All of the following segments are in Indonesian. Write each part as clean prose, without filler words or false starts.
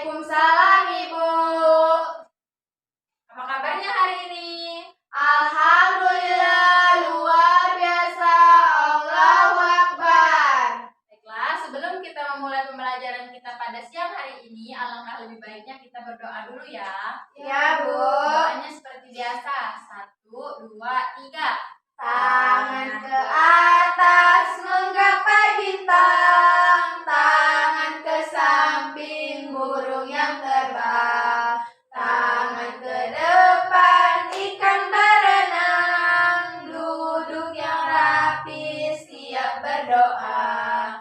Waalaikumsalam, Ibu. Apa kabarnya hari ini? Alhamdulillah, luar biasa. Allahu Akbar. Baiklah, sebelum kita memulai pembelajaran kita pada siang hari ini, alangkah lebih baiknya kita berdoa dulu ya. Ya, Bu. Doanya seperti biasa. 1, 2, 3. Tangan ke atas menggapai bintang, tangan ke samping burung yang terbang, tangan ke depan ikan berenang, duduk yang rapi siap berdoa.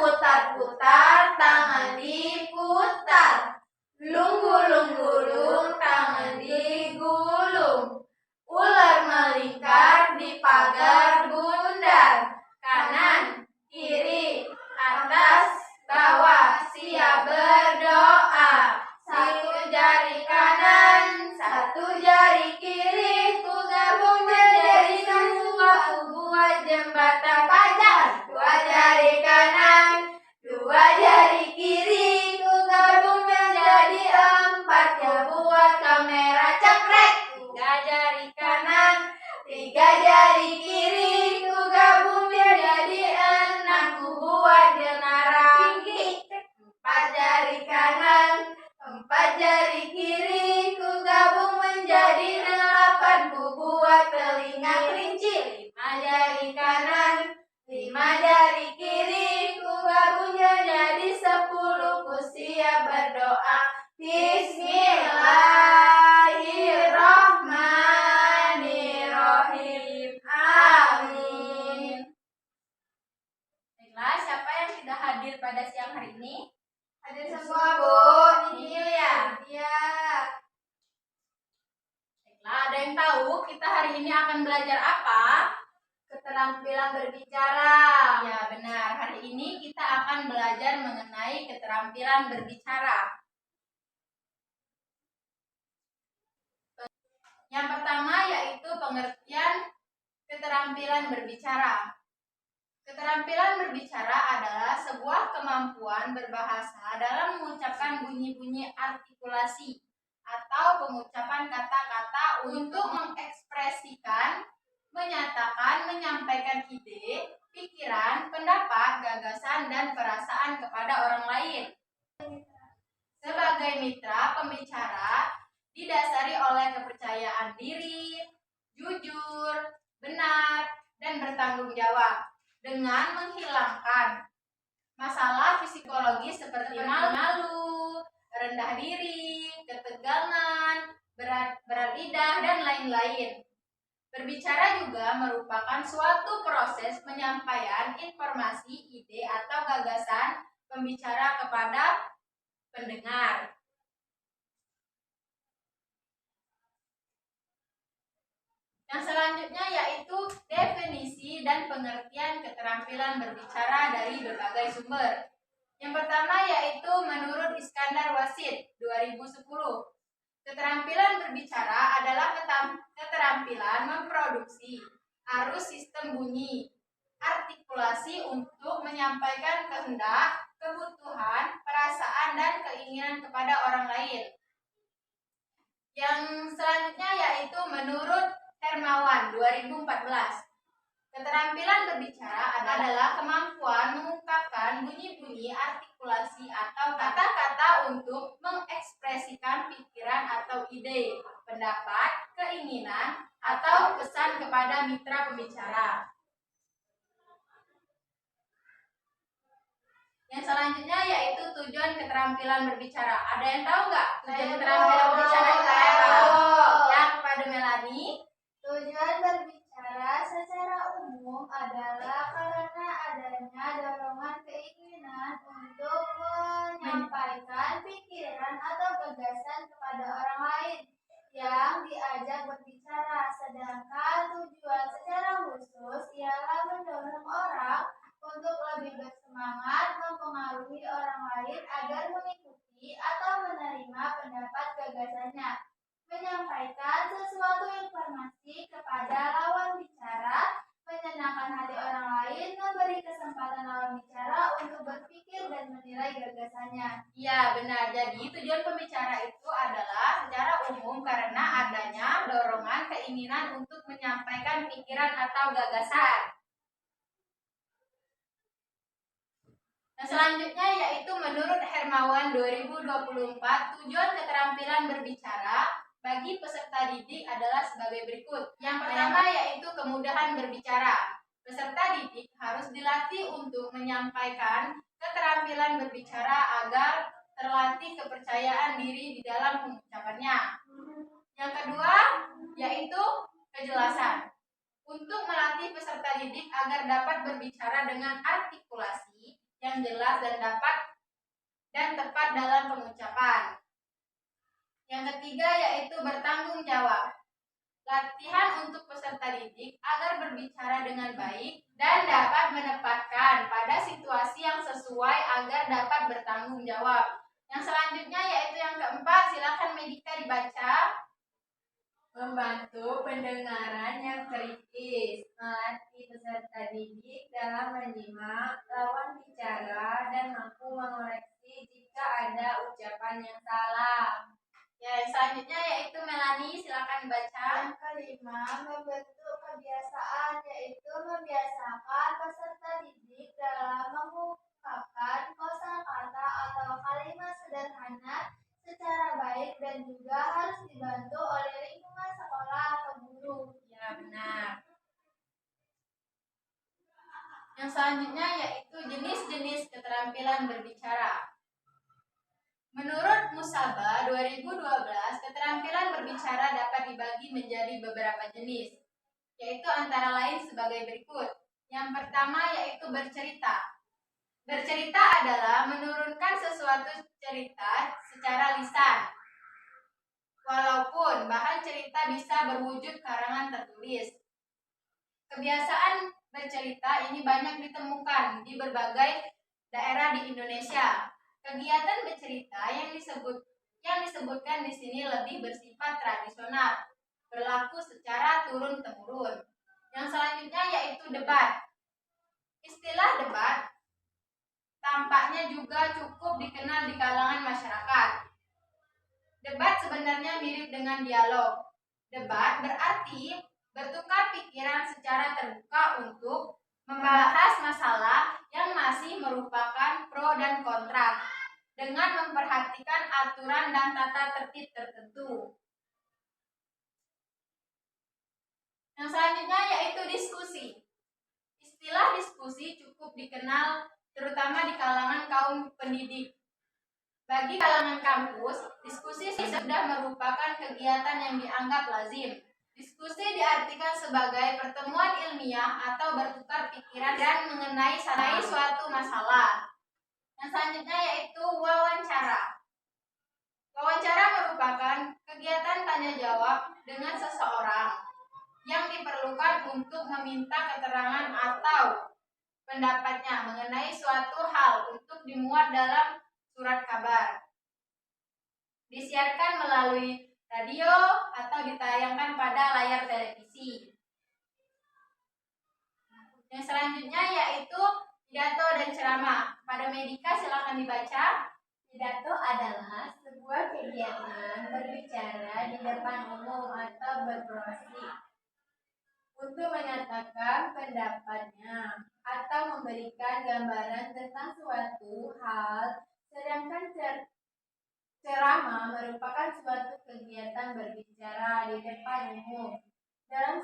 Putar-putar tangan diputar, lung-gulung-gulung tangan digulung. Ular melingkar di pagar bundar, kanan, kiri, atas, bawah, siap berdoa. Satu jari kanan, satu jari kiri, ku gabung menjadi dua, ku buat jembatan pagar. Dua jari kanan, dua jari kiri, ku gabung menjadi empat, ku buat kamera cekrek. Tiga jari kanan, tiga jari kiri, ku gabung menjadi enam, ku buat menara tinggi. Empat jari kanan, empat jari kiri, ku gabung menjadi delapan, ku buat telinga kelinci. Lima jari kanan, lima jari kiri, ku gabung menjadi 10, ku siap berdoa. Bismillahirrahmanirrahim. Amin. Baiklah, siapa yang sudah hadir pada siang hari ini? Hadir semua, Bu. Ini ya. Iya. Baiklah, ada yang tahu kita hari ini akan belajar apa? Keterampilan berbicara. Ya, benar. Hari ini kita akan belajar mengenai keterampilan berbicara. Yang pertama yaitu pengertian keterampilan berbicara. Keterampilan berbicara adalah sebuah kemampuan berbahasa dalam mengucapkan bunyi-bunyi artikulasi atau pengucapan kata-kata untuk mengekspresikan, menyatakan, menyampaikan ide, pikiran, pendapat, gagasan, dan perasaan kepada orang lain. Sebagai mitra pembicara, didasari oleh kepercayaan diri, jujur, benar, dan bertanggung jawab dengan menghilangkan masalah psikologis seperti malu, rendah diri, ketegangan, berat lidah, dan lain-lain. Berbicara juga merupakan suatu proses penyampaian informasi, ide, atau gagasan pembicara kepada pendengar. Yang selanjutnya yaitu definisi dan pengertian keterampilan berbicara dari berbagai sumber. Yang pertama yaitu menurut Iskandar Wasid 2010. Keterampilan berbicara adalah keterampilan memproduksi arus sistem bunyi, artikulasi untuk menyampaikan kehendak, kebutuhan, perasaan, dan keinginan kepada orang lain. Yang selanjutnya yaitu menurut Hermawan 2014. Keterampilan berbicara adalah kemampuan mengungkapkan bunyi-bunyi artikulasi atau kata-kata untuk mengekspresikan pikiran atau ide, pendapat, keinginan, atau pesan kepada mitra pembicara. Yang selanjutnya yaitu tujuan keterampilan berbicara. Ada yang tahu nggak tujuan keterampilan berbicara itu apa? Yang pada Melani. Tujuan berbicara secara umum adalah karena adanya dorongan keinginan untuk menyampaikan pikiran atau gagasan kepada orang lain yang diajak berbicara. Sedangkan tujuan secara khusus ialah mendorong orang untuk lebih bersemangat mempengaruhi orang lain agar mengikuti atau menerima pendapat gagasannya, menyampaikan sesuatu informasi kepada lawan bicara, menyenangkan hati orang lain, memberi kesempatan lawan bicara untuk berpikir dan menilai gagasannya. Iya, benar. Jadi tujuan pembicara itu adalah secara umum karena adanya dorongan keinginan untuk menyampaikan pikiran atau gagasan. Nah, selanjutnya yaitu menurut Hermawan 2024, tujuan keterampilan berbicara bagi peserta didik adalah sebagai berikut. Yang pertama yaitu kemudahan berbicara. Peserta didik harus dilatih untuk menyampaikan keterampilan berbicara agar terlatih kepercayaan diri di dalam pengucapannya. Yang kedua yaitu kejelasan. Untuk melatih peserta didik agar dapat berbicara dengan artikulasi yang jelas dan tepat dalam pengucapan. Yang ketiga yaitu bertanggung jawab. Latihan untuk peserta didik agar berbicara dengan baik dan dapat menempatkan pada situasi yang sesuai agar dapat bertanggung jawab. Yang selanjutnya yaitu yang keempat, silakan Medika dibaca. Membantu pendengaran yang kritis, melatih peserta didik dalam menyimak lawan bicara dan mampu mengoreksi jika ada ucapan yang salah. Ya, selanjutnya yaitu Melani, silakan baca. Yang kelima, membentuk kebiasaan, yaitu membiasakan peserta didik dalam mengungkapkan kosakata atau kalimat sederhana secara baik dan juga harus dibantu oleh lingkungan sekolah atau guru. Ya, benar. Yang selanjutnya yaitu jenis-jenis keterampilan berbicara. Menurut Musaba 2012, keterampilan berbicara dapat dibagi menjadi beberapa jenis, yaitu antara lain sebagai berikut. Yang pertama yaitu bercerita. Bercerita adalah menurunkan sesuatu cerita secara lisan, walaupun bahan cerita bisa berwujud karangan tertulis. Kebiasaan bercerita ini banyak ditemukan di berbagai daerah di Indonesia. Kegiatan bercerita yang disebutkan di sini lebih bersifat tradisional, berlaku secara turun-temurun. Yang selanjutnya yaitu debat. Istilah debat tampaknya juga cukup dikenal di kalangan masyarakat. Debat sebenarnya mirip dengan dialog. Debat berarti bertukar pikiran secara terbuka untuk membahas masalah yang masih merupakan pro dan kontra dengan memperhatikan aturan dan tata tertib tertentu. Yang selanjutnya yaitu diskusi. Istilah diskusi cukup dikenal terutama di kalangan kaum pendidik. Bagi kalangan kampus, diskusi sudah merupakan kegiatan yang dianggap lazim. Diskusi diartikan sebagai pertemuan ilmiah atau bertukar pikiran dan mengenai suatu masalah. Yang selanjutnya yaitu wawancara. Wawancara merupakan kegiatan tanya jawab dengan seseorang yang diperlukan untuk meminta keterangan atau pendapatnya mengenai suatu hal untuk dimuat dalam surat kabar. Disiarkan melalui radio atau ditayangkan pada layar televisi. Yang selanjutnya yaitu pidato dan ceramah. Pada Medika silakan dibaca. Pidato adalah sebuah kegiatan berbicara di depan umum atau berorasi untuk menyatakan pendapatnya atau memberikan gambaran tentang suatu hal, sedangkan ceramah merupakan suatu kegiatan berbicara di depan umum dalam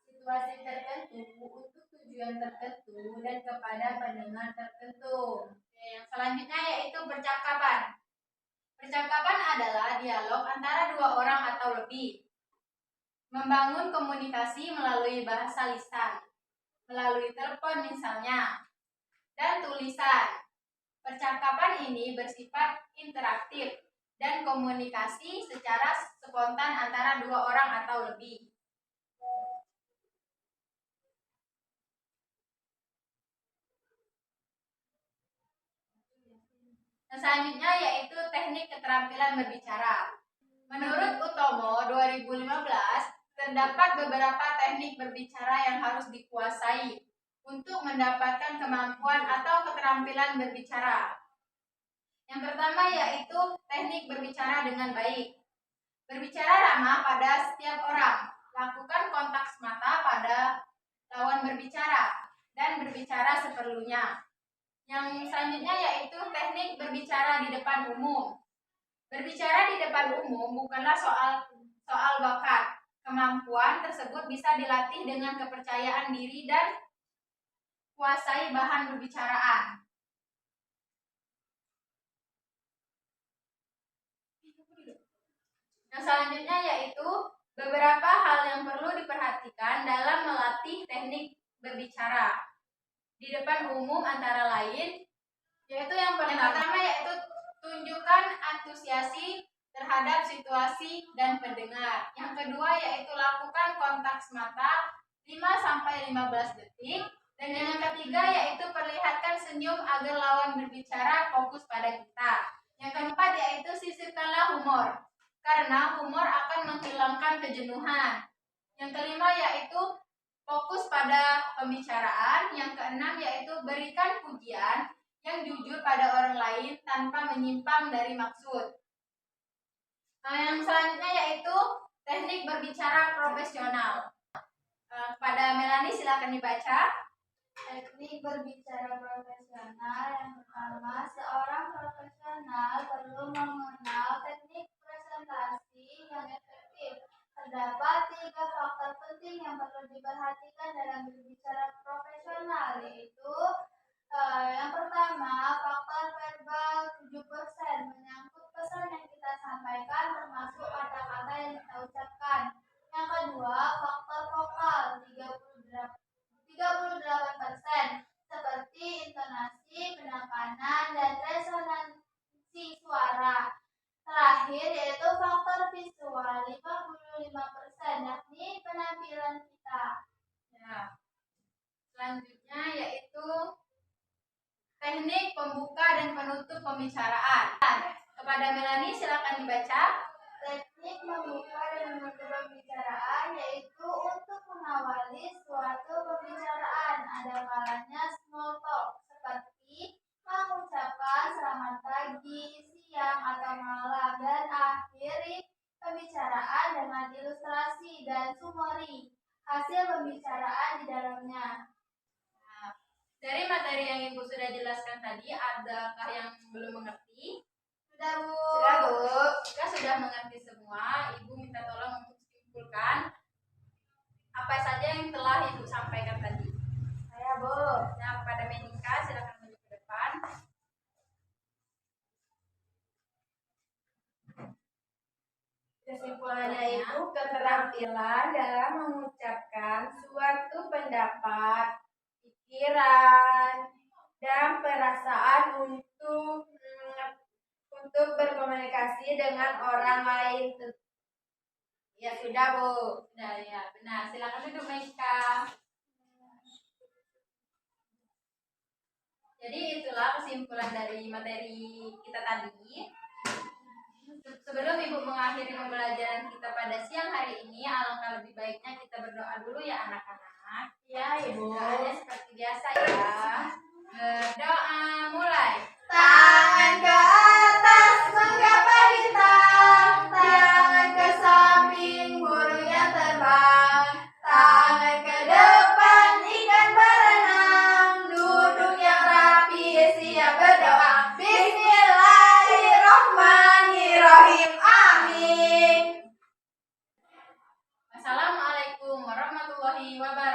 situasi tertentu untuk tujuan tertentu dan kepada pendengar tertentu. Yang selanjutnya yaitu percakapan. Percakapan adalah dialog antara dua orang atau lebih. Membangun komunikasi melalui bahasa lisan, melalui telepon misalnya, dan tulisan. Percakapan ini bersifat interaktif dan komunikasi secara spontan antara dua orang atau lebih. Selanjutnya yaitu teknik keterampilan berbicara. Menurut Utomo 2015, terdapat beberapa teknik berbicara yang harus dikuasai untuk mendapatkan kemampuan atau keterampilan berbicara. Yang pertama yaitu teknik berbicara dengan baik. Berbicara ramah pada setiap orang. Lakukan kontak mata pada lawan berbicara dan berbicara seperlunya. Yang selanjutnya yaitu teknik berbicara di depan umum. Berbicara di depan umum bukanlah soal bakat. Kemampuan tersebut bisa dilatih dengan kepercayaan diri dan kuasai bahan berbicaraan. Yang selanjutnya yaitu beberapa hal yang perlu diperhatikan dalam melatih teknik berbicara di depan umum, antara lain yaitu yang pertama yaitu tunjukkan antusiasi terhadap situasi dan pendengar. Yang kedua yaitu lakukan kontak mata 5-15 detik. Dan yang ketiga yaitu perlihatkan senyum agar lawan berbicara fokus pada kita. Yang keempat yaitu sisipkanlah humor, karena humor akan menghilangkan kejenuhan. Yang kelima yaitu fokus pada pembicaraan. Yang keenam yaitu berikan pujian yang jujur pada orang lain tanpa menyimpang dari maksud. Yang selanjutnya yaitu teknik berbicara profesional. Kepada Melanie silakan dibaca. Teknik berbicara profesional. Yang pertama, seorang profesional perlu mengenal teknik presentasi yang efektif. Terdapat 3 faktor penting yang perlu diperhatikan dalam berbicara profesional, yaitu yang pertama, faktor verbal 7%, menyangkut pesan yang kita sampaikan termasuk kata-kata yang kita ucapkan. Yang kedua, faktor vokal 38%, seperti intonasi, penekanan, dan resonansi suara. Terakhir yaitu faktor visual 55%, yakni penampilan kita. Ya. Selanjutnya yaitu teknik pembuka dan penutup pembicaraan. Kepada Melanie silakan dibaca. Teknik membuka dan menutup pembicaraan yaitu untuk mengawali suatu pembicaraan. Ada kalanya small talk, seperti mengucapkan selamat pagi, siang, atau malam, dan akhiri pembicaraan dengan ilustrasi dan sumori hasil pembicaraan di dalamnya. Nah, dari materi yang Ibu sudah jelaskan tadi, adakah yang belum mengerti? Sudah, Bu. Sudah, Bu. Jika sudah mengerti semua, Ibu minta tolong untuk simpulkan apa saja yang telah Ibu sampaikan tadi. Saya, Bu. Nah, kepada Menika silakan maju ke depan. Kesimpulannya itu keterampilan dalam mengucapkan suatu pendapat, pikiran, dan perasaan untuk berkomunikasi dengan orang lain. Ya sudah, Bu. Sudah ya, benar. Silakan duduk, Menika. Jadi itulah kesimpulan dari materi kita tadi. Sebelum Ibu mengakhiri pembelajaran kita pada siang hari ini, alangkah lebih baiknya kita berdoa dulu ya anak-anak. Ya, Ibu. Doanya seperti biasa ya. Berdoa mulai. Tangan ke atas menggapai bintang, tangan ke samping burungnya terbang, tangan ke depan ikan berenang, duduk yang rapi siap berdoa. Bismillahirrohmanirrohim. Amin. Wassalamualaikum warahmatullahi wabarakatuh.